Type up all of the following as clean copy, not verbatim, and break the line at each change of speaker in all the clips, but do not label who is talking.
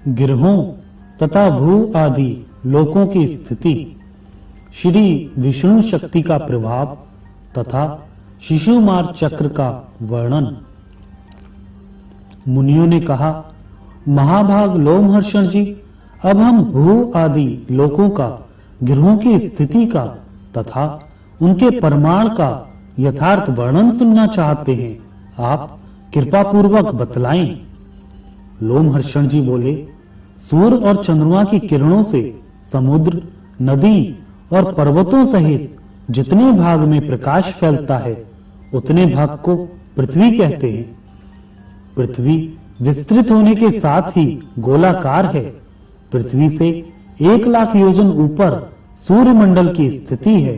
गिरहों तथा भू आदि लोकों की स्थिति, श्री विष्णु शक्ति का प्रभाव तथा शिशुमार चक्र का वर्णन। मुनियों ने कहा, महाभाग लोमहर्षण जी, अब हम भू आदि लोकों का, गिरहों की स्थिति का तथा उनके परमाण का यथार्थ वर्णन सुनना चाहते हैं। आप कृपा पूर्वक बतलाएं। लोमहर्षण जी बोले, सूर्य और चंद्रमा की किरणों से समुद्र, नदी और पर्वतों सहित जितने भाग में प्रकाश फैलता है उतने भाग को पृथ्वी कहते हैं। पृथ्वी विस्तृत होने के साथ ही गोलाकार है। पृथ्वी से 1,00,000 योजन ऊपर सूर्य मंडल की स्थिति है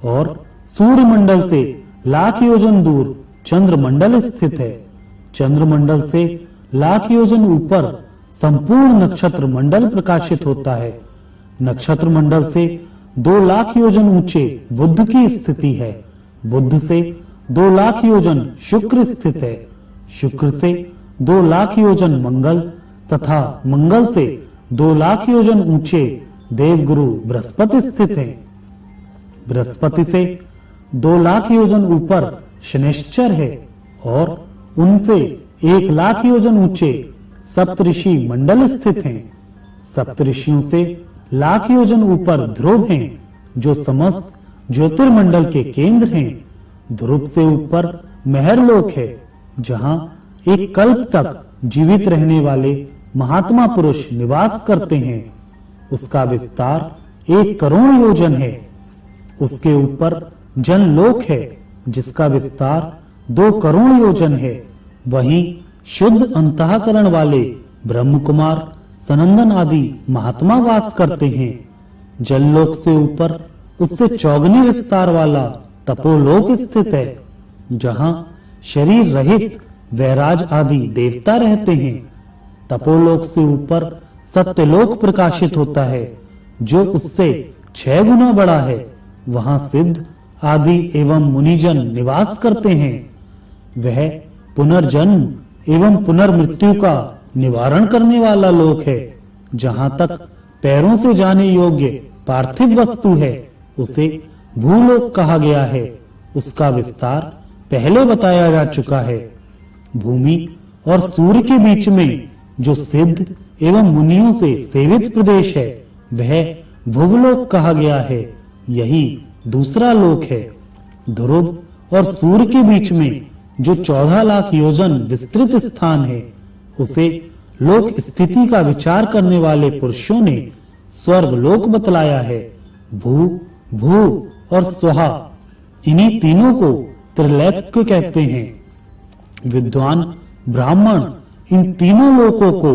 और सूर्य मंडल से 1,00,000 योजन दूर चंद्रमंडल स्थित है। चंद्रमंडल से 1,00,000 योजन ऊपर संपूर्ण नक्षत्र मंडल प्रकाशित होता है। नक्षत्र मंडल से 2,00,000 योजन ऊंचे बुध की स्थिति है। बुध से 2,00,000 योजन शुक्र स्थित है। शुक्र से 2,00,000 योजन मंगल तथा मंगल से 2,00,000 योजन ऊंचे देवगुरु बृहस्पति स्थित है। बृहस्पति से 2,00,000 योजन ऊपर शनैश्चर है और उनसे 1,00,000 योजन ऊंचे सप्तऋषि मंडल स्थित हैं। सप्तऋषियों से 1,00,000 योजन ऊपर ध्रुव हैं, जो समस्त ज्योतिर्मंडल के केंद्र हैं। ध्रुव से ऊपर महरलोक है, जहां एक कल्प तक जीवित रहने वाले महात्मा पुरुष निवास करते हैं। उसका विस्तार 1 करोड़ योजन है। उसके ऊपर जनलोक है, जिसका विस्तार 2 करोड़ योजन है। वहीं शुद्ध अंतःकरण वाले ब्रह्म कुमार, सनंदन आदि महात्मा वास करते हैं। जललोक से ऊपर उससे चौगने विस्तार वाला तपोलोक स्थित है, जहां शरीर रहित वैराज आदि देवता रहते हैं। तपोलोक से ऊपर सत्यलोक प्रकाशित होता है, जो उससे 6 गुना बड़ा है। वहां सिद्ध आदि एवं मुनिजन निवास करते हैं। वह पुनर्जन्म एवं पुनर्मृत्यु का निवारण करने वाला लोक है। जहां तक पैरों से जाने योग्य पार्थिव वस्तु है, उसे भूलोक कहा गया है। उसका विस्तार पहले बताया जा चुका है। भूमि और सूर्य के बीच में जो सिद्ध एवं मुनियों से सेवित प्रदेश है, वह भुवलोक कहा गया है। यही दूसरा लोक है। ध्रुव और सूर्य के बीच में जो 14,00,000 योजन विस्तृत स्थान है, उसे लोक स्थिति का विचार करने वाले पुरुषों ने स्वर्ग लोक बतलाया है। भू, भू और स्वहा, इन्हीं तीनों को त्रिलोक्य कहते हैं। विद्वान ब्राह्मण इन तीनों लोकों को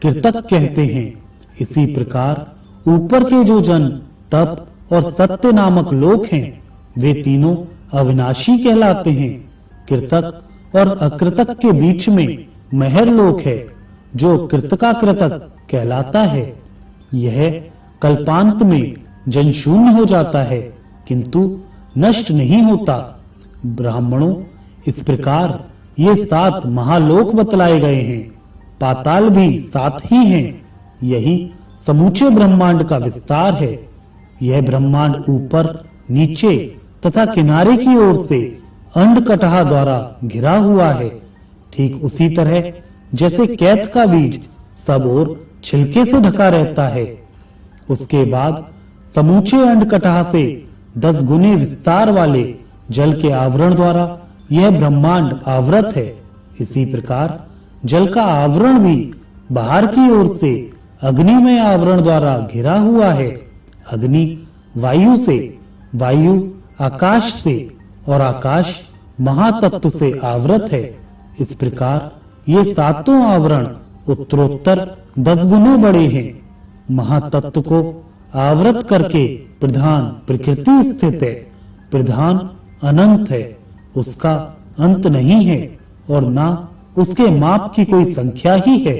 कीर्तक कहते हैं। इसी प्रकार ऊपर के जो जन, तप और सत्य नामक लोक हैं, वे तीनों अविनाशी कहलाते हैं। कृतक और अकृतक के बीच में महर लोक है, जो कृतकाकृतक कहलाता है। यह कल्पांत में जन शून्य हो जाता है, किंतु नष्ट नहीं होता। ब्राह्मणों, इस प्रकार ये 7 महालोक बतलाए गए हैं। पाताल भी 7 ही हैं। यही समूचे ब्रह्मांड का विस्तार है। यह ब्रह्मांड ऊपर, नीचे तथा किनारे की ओर से अंडकटहा द्वारा घिरा हुआ है। ठीक उसी तरह जैसे कैथ का बीज सब ओर छिलके से ढका रहता है। उसके बाद समूचे अंडकटहा से 10 गुने विस्तार वाले जल के आवरण द्वारा यह ब्रह्मांड आवृत है। इसी प्रकार जल का आवरण भी बाहर की ओर से अग्निमय आवरण द्वारा घिरा हुआ है। अग्नि वायु से, वायु आकाश से और आकाश महातत्व से आवृत है। इस प्रकार ये 7 आवरण उत्तरोत्तर 10 गुने बड़े हैं। महातत्व को आवृत करके प्रधान प्रकृति स्थित है। प्रधान अनंत है, उसका अंत नहीं है और ना उसके माप की कोई संख्या ही है।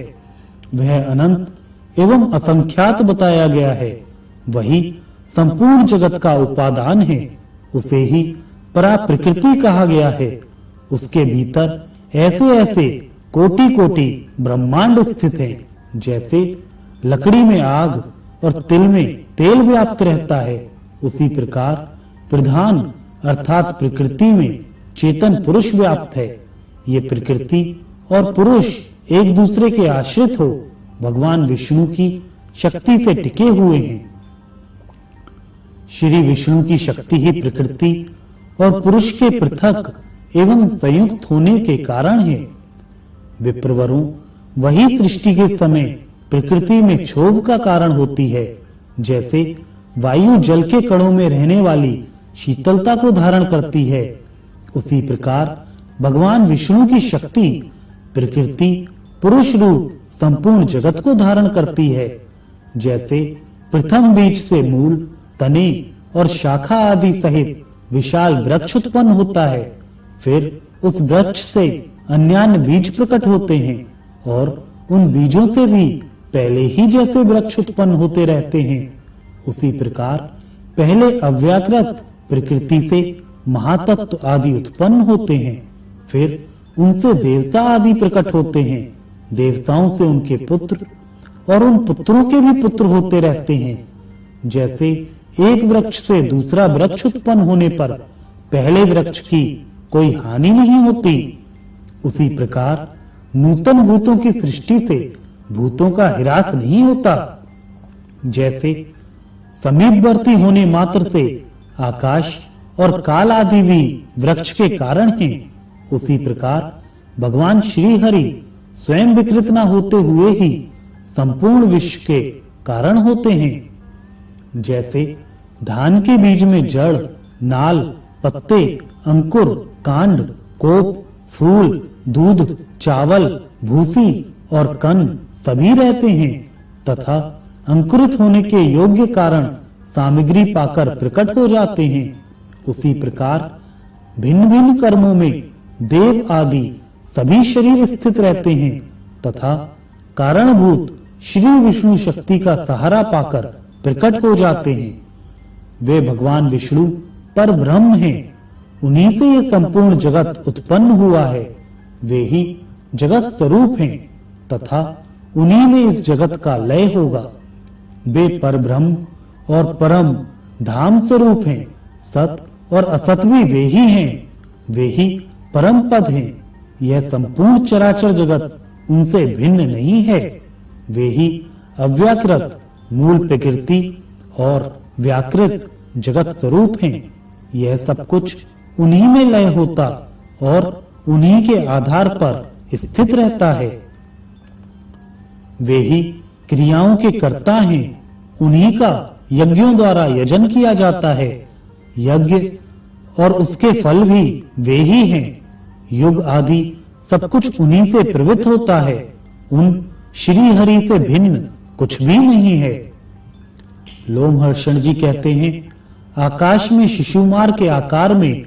वह अनंत एवं असंख्यात बताया गया है। वही संपूर्ण जगत का उपादान है। उसे ही परा प्रकृति कहा गया है। उसके भीतर ऐसे ऐसे कोटि कोटि ब्रह्मांड स्थित हैं, जैसे लकड़ी में आग और तिल में तेल व्याप्त रहता है, उसी प्रकार प्रधान अर्थात प्रकृति में चेतन पुरुष व्याप्त है। ये प्रकृति और पुरुष एक दूसरे के आश्रित हो भगवान विष्णु की शक्ति से टिके हुए हैं। श्री विष्णु की शक्ति ही प्रकृति और पुरुष के पृथक एवं संयुक्त होने के कारण है। विप्रवरों, वही सृष्टि के समय प्रकृति में क्षोभ का कारण होती है। जैसे वायु जल के कणों में रहने वाली शीतलता को धारण करती है, उसी प्रकार भगवान विष्णु की शक्ति प्रकृति पुरुष रूप संपूर्ण जगत को धारण करती है। जैसे प्रथम बीज से मूल, तने और शाखा आदि सहित विशाल वृक्ष उत्पन्न होता है, फिर उस वृक्ष से अन्यान्य बीज प्रकट होते हैं और उन बीजों से भी पहले ही जैसे वृक्ष उत्पन्न होते रहते हैं, उसी प्रकार पहले अव्याकृत प्रकृति से महातत्व आदि उत्पन्न होते हैं, फिर उनसे देवता आदि प्रकट होते हैं, देवताओं से उनके पुत्र और उन पुत्रों के भी पुत्र होते रहते हैं। जैसे एक वृक्ष से दूसरा वृक्ष उत्पन्न होने पर पहले वृक्ष की कोई हानि नहीं होती, उसी प्रकार नूतन भूतों की सृष्टि से भूतों का ह्रास नहीं होता। जैसे समीपवर्ती होने मात्र से आकाश और काल आदि भी वृक्ष के कारण हैं, उसी प्रकार भगवान श्री हरि स्वयं विकृत न होते हुए ही संपूर्ण विश्व के कारण होते हैं। जैसे धान के बीज में जड़, नाल, पत्ते, अंकुर, कांड, कोप, फूल, दूध, चावल, भूसी और कण सभी रहते हैं तथा अंकुरित होने के योग्य कारण सामग्री पाकर प्रकट हो जाते हैं, उसी प्रकार भिन्न भिन्न कर्मों में देव आदि सभी शरीर स्थित रहते हैं तथा कारणभूत श्री विष्णु शक्ति का सहारा पाकर प्रकट हो जाते हैं। वे भगवान विष्णु पर ब्रह्म हैं, उन्हीं से ये संपूर्ण जगत उत्पन्न हुआ है। वे ही जगत स्वरूप हैं तथा उन्हीं में इस जगत का लय होगा। वे पर ब्रह्म और परम धाम स्वरूप हैं। सत और असत भी वे ही हैं, वे ही परम पद हैं। यह संपूर्ण चराचर जगत उनसे भिन्न नहीं है। वे ही अव्याकृत मूल प्रकृति और व्याकृत जगत स्वरूप हैं। यह सब कुछ उन्हीं में लय होता और उन्हीं के आधार पर स्थित रहता है। वे ही क्रियाओं के कर्ता हैं, उन्हीं का यज्ञों द्वारा यजन किया जाता है। यज्ञ और उसके फल भी वे ही हैं। युग आदि सब कुछ उन्हीं से प्रवृत्त होता है। उन श्री हरि से भिन्न कुछ भी नहीं है। लोमहर्षण जी कहते हैं, आकाश में शिशुमार के आकार में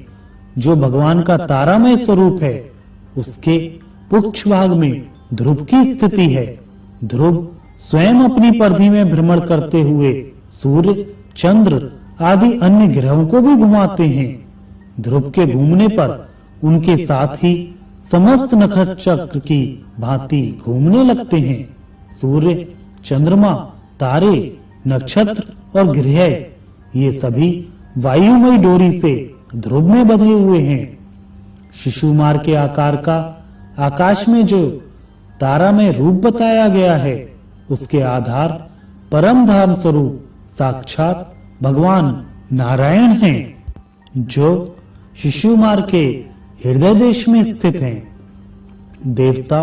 जो भगवान का तारामय स्वरूप है, उसके पुच्छ भाग में ध्रुव की स्थिति है। ध्रुव स्वयं अपनी परिधि में भ्रमण करते हुए सूर्य, चंद्र आदि अन्य ग्रहों को भी घुमाते हैं। ध्रुव के घूमने पर उनके साथ ही समस्त नक्षत्र चक्र की भांति घूमने लगते हैं। सूर्य, चंद्रमा, तारे, नक्षत्र और ग्रह ये सभी वायुमय डोरी से ध्रुव में बंधे हुए हैं। शिशुमार के आकार का आकाश में जो तारा में रूप बताया गया है, उसके आधार परम धाम स्वरूप साक्षात भगवान नारायण हैं, जो शिशुमार के हृदय देश में स्थित हैं। देवता,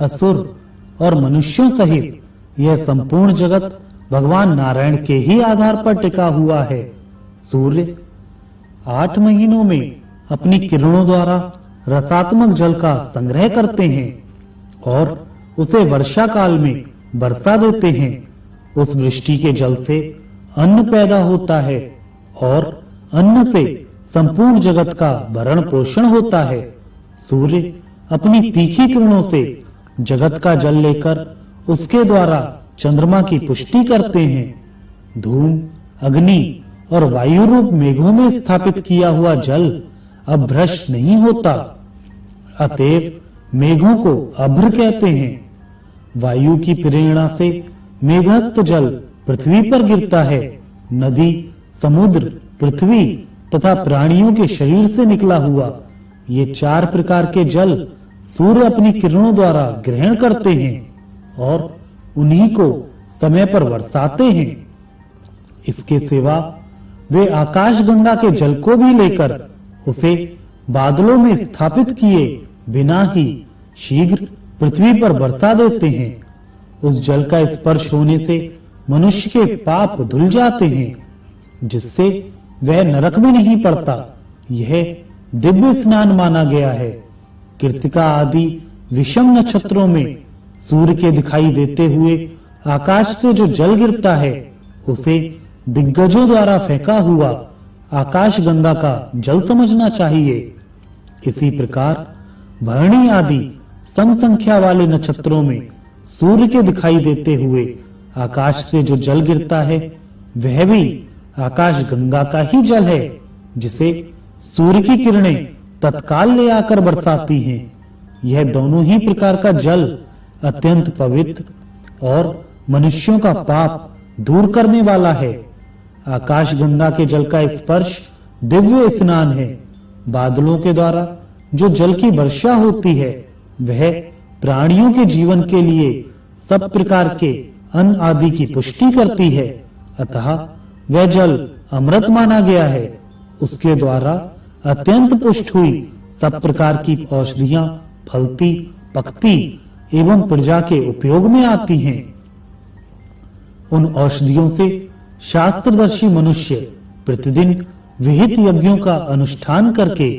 असुर और मनुष्यों सहित यह संपूर्ण जगत भगवान नारायण के ही आधार पर टिका हुआ है। सूर्य 8 महीनों में अपनी किरणों द्वारा रसात्मक जल का संग्रह करते हैं और उसे वर्षा काल में बरसा देते हैं। उस वृष्टि के जल से अन्न पैदा होता है और अन्न से संपूर्ण जगत का भरण पोषण होता है। सूर्य अपनी तीखी किरणों से जगत का जल लेकर उसके द्वारा चंद्रमा की पुष्टि करते हैं। धूम, अग्नि और वायु रूप मेघों में स्थापित किया हुआ जल अब भ्रष्ट नहीं होता, अतएव मेघों को अभ्र कहते हैं। वायु की प्रेरणा से मेघस्थ जल पृथ्वी पर गिरता है। नदी, समुद्र, पृथ्वी तथा प्राणियों के शरीर से निकला हुआ ये 4 प्रकार के जल सूर्य अपनी किरणों द्वारा ग्रहण करते हैं और उन्हीं को समय पर बरसाते हैं। इसके सिवा वे आकाश गंगा के जल को भी लेकर उसे बादलों में स्थापित किए बिना ही शीघ्र पृथ्वी पर बरसा देते हैं। उस जल का स्पर्श होने से मनुष्य के पाप धुल जाते हैं, जिससे वह नरक में नहीं पड़ता। यह दिव्य स्नान माना गया है। कृत्तिका आदि विषम नक्षत्रों में सूर्य के दिखाई देते हुए आकाश से जो जल गिरता है उसे दिग्गजों द्वारा फेंका हुआ आकाश गंगा का जल समझना चाहिए। इसी प्रकार भरणी आदि सम संख्या वाले नक्षत्रों में सूर्य के दिखाई देते हुए आकाश से जो जल गिरता है वह भी आकाश गंगा का ही जल है, जिसे सूर्य की किरणें तत्काल ले आकर बरसाती हैं। यह दोनों ही प्रकार का जल अत्यंत पवित्र और मनुष्यों का पाप दूर करने वाला है। आकाश गंगा के जल का स्पर्श दिव्य स्नान है। बादलों के द्वारा जो जल की वर्षा होती है वह प्राणियों के जीवन के लिए सब प्रकार के अन्न आदि की पुष्टि करती है। अतः वह जल अमृत माना गया है। उसके द्वारा अत्यंत पुष्ट हुई सब प्रकार की औषधियां फलती, पकती एवं प्रजा के उपयोग में आती हैं। उन औषधियों से शास्त्रदर्शी मनुष्य प्रतिदिन विहित यज्ञों का अनुष्ठान करके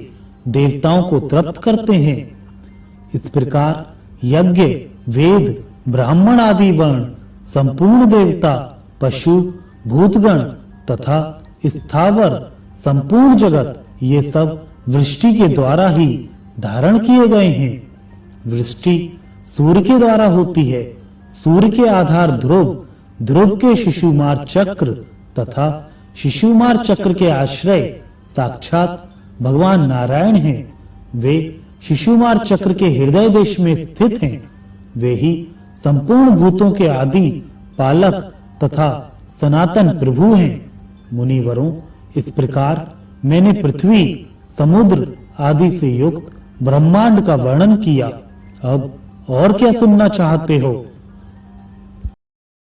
देवताओं को तृप्त करते हैं। इस प्रकार यज्ञ, वेद, ब्राह्मण आदि वर्ण, संपूर्ण देवता, पशु, भूतगण तथा स्थावर संपूर्ण जगत ये सब वृष्टि के द्वारा ही धारण किए गए हैं। वृष्टि सूर्य के द्वारा होती है। सूर्य के आधार ध्रुव, ध्रुव के शिशुमार चक्र तथा शिशुमार चक्र के आश्रय साक्षात भगवान नारायण हैं। वे शिशुमार चक्र के हृदय देश में स्थित हैं। वे ही संपूर्ण भूतों के आदि पालक तथा सनातन प्रभु हैं। मुनिवरों, इस प्रकार मैंने पृथ्वी, समुद्र आदि से युक्त ब्रह्मांड का वर्णन किया। अब और क्या सुनना चाहते हो?